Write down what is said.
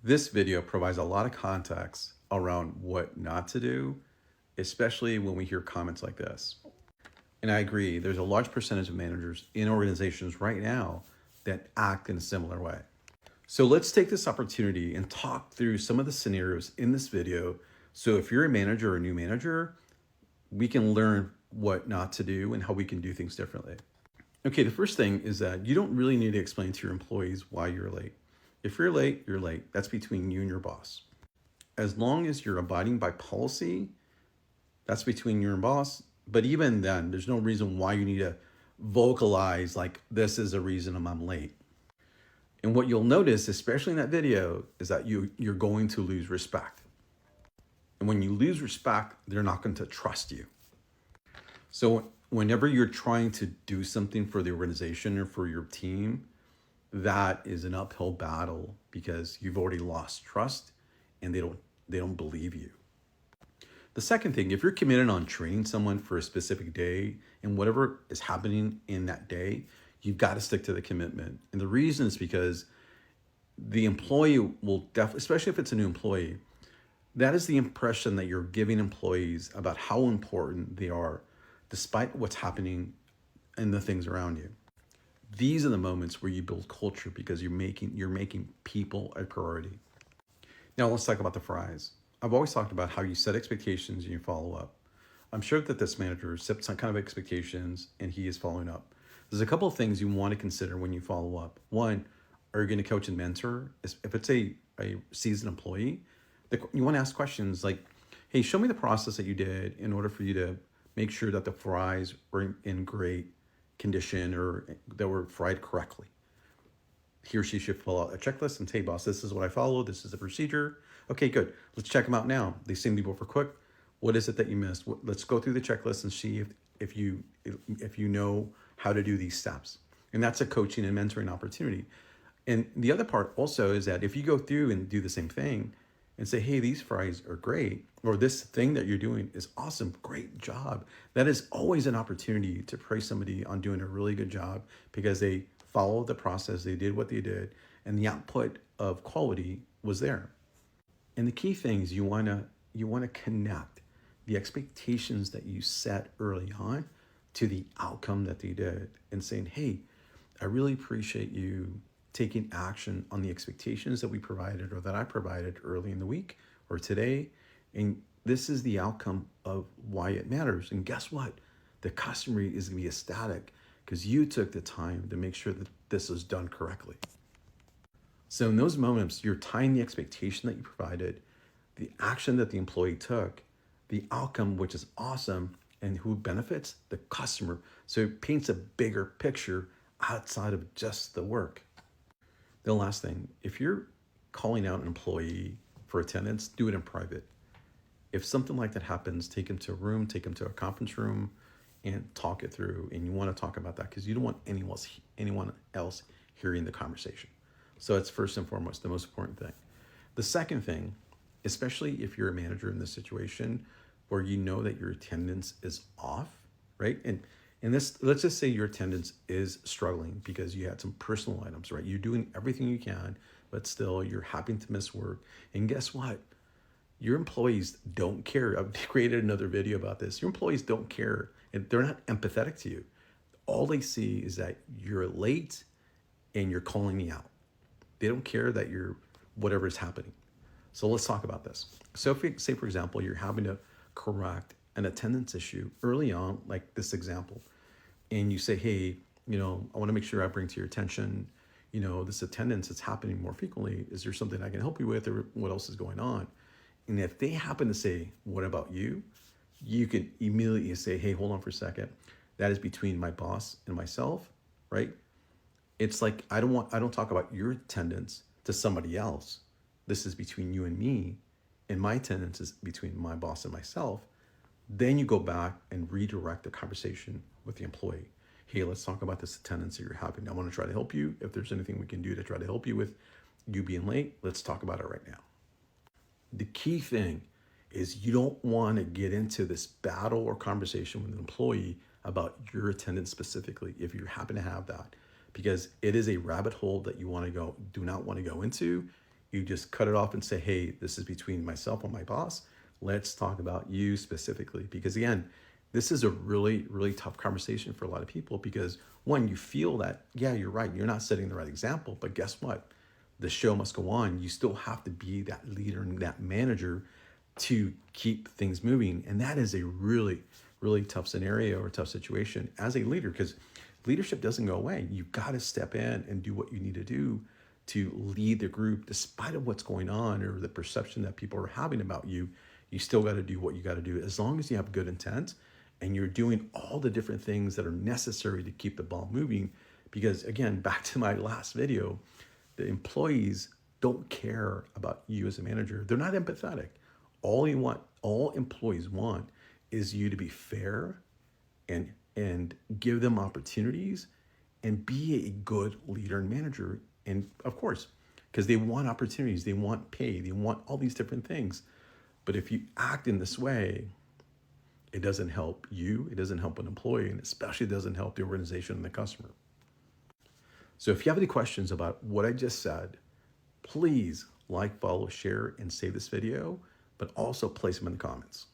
This video provides a lot of context around what not to do, especially when we hear comments like this. And I agree, there's a large percentage of managers in organizations right now that act in a similar way. So let's take this opportunity and talk through some of the scenarios in this video. So if you're a manager or a new manager, we can learn what not to do and how we can do things differently. Okay, the first thing is that you don't really need to explain to your employees why you're late. If you're late, you're late. That's between you and your boss. As long as you're abiding by policy, that's between you and boss. But even then, there's no reason why you need to vocalize like this is a reason I'm late. And what you'll notice, especially in that video, is that you're going to lose respect. And when you lose respect, they're not going to trust you. So whenever you're trying to do something for the organization or for your team, that is an uphill battle because you've already lost trust and they don't believe you. The second thing, if you're committed on training someone for a specific day and whatever is happening in that day, you've got to stick to the commitment. And the reason is because the employee will definitely, especially if it's a new employee, that is the impression that you're giving employees about how important they are despite what's happening and the things around you. These are the moments where you build culture because you're making people a priority. Now let's talk about the fries. I've always talked about how you set expectations and you follow up. I'm sure that this manager set some kind of expectations and he is following up. There's a couple of things you want to consider when you follow up. One, are you going to coach and mentor? If it's a seasoned employee, you want to ask questions like, hey, show me the process that you did in order for you to make sure that the fries were in great condition or that were fried correctly. He or she should fill out a checklist and say, boss, this is what I follow. This is the procedure. Okay, good. Let's check them out now. They seem to be overcooked. What is it that you missed? Let's go through the checklist and see if you know how to do these steps. And that's a coaching and mentoring opportunity. And the other part also is that if you go through and do the same thing and say, hey, these fries are great, or this thing that you're doing is awesome, great job. That is always an opportunity to praise somebody on doing a really good job because they followed the process, they did what they did, and the output of quality was there. And the key things you wanna connect the expectations that you set early on to the outcome that they did and saying, hey, I really appreciate you taking action on the expectations that we provided or that I provided early in the week or today. And this is the outcome of why it matters. And guess what? The customer is going to be ecstatic because you took the time to make sure that this was done correctly. So in those moments, you're tying the expectation that you provided, the action that the employee took, the outcome, which is awesome, and who benefits? The customer. So it paints a bigger picture outside of just the work. The last thing, if you're calling out an employee for attendance, do it in private. If something like that happens, take them to a room, take them to a conference room and talk it through. And you want to talk about that because you don't want anyone else hearing the conversation. So it's first and foremost the most important thing. The second thing, especially if you're a manager in this situation where you know that your attendance is off, right? And this, let's just say your attendance is struggling because you had some personal items, right? You're doing everything you can, but still you're having to miss work. And guess what? Your employees don't care. I've created another video about this. Your employees don't care and they're not empathetic to you. All they see is that you're late and you're calling me out. They don't care that you're whatever is happening. So let's talk about this. So if you say, for example, you're having to correct an attendance issue early on, like this example, and you say, hey, I want to make sure I bring to your attention, this attendance is happening more frequently. Is there something I can help you with or what else is going on? And if they happen to say, what about you? You can immediately say, hey, hold on for a second. That is between my boss and myself, right? It's like, I don't talk about your attendance to somebody else. This is between you and me, and my attendance is between my boss and myself. Then you go back and redirect the conversation with the employee. Hey, let's talk about this attendance that you're having. I want to try to help you. If there's anything we can do to try to help you with you being late, let's talk about it right now. The key thing is you don't want to get into this battle or conversation with an employee about your attendance specifically, if you happen to have that, because it is a rabbit hole that you do not want to go into. You just cut it off and say, hey, this is between myself and my boss. Let's talk about you specifically. Because again, this is a really, really tough conversation for a lot of people because one, you feel that, yeah, you're right. You're not setting the right example, but guess what? The show must go on. You still have to be that leader and that manager to keep things moving. And that is a really, really tough scenario or tough situation as a leader because leadership doesn't go away. You've got to step in and do what you need to do to lead the group despite of what's going on or the perception that people are having about you. You still got to do what you got to do as long as you have good intent and you're doing all the different things that are necessary to keep the ball moving. Because again, back to my last video, the employees don't care about you as a manager. They're not empathetic. All employees want is you to be fair and give them opportunities and be a good leader and manager. And of course, because they want opportunities, they want pay, they want all these different things. But if you act in this way, it doesn't help you, it doesn't help an employee, and especially doesn't help the organization and the customer. So if you have any questions about what I just said, please like, follow, share, and save this video, but also place them in the comments.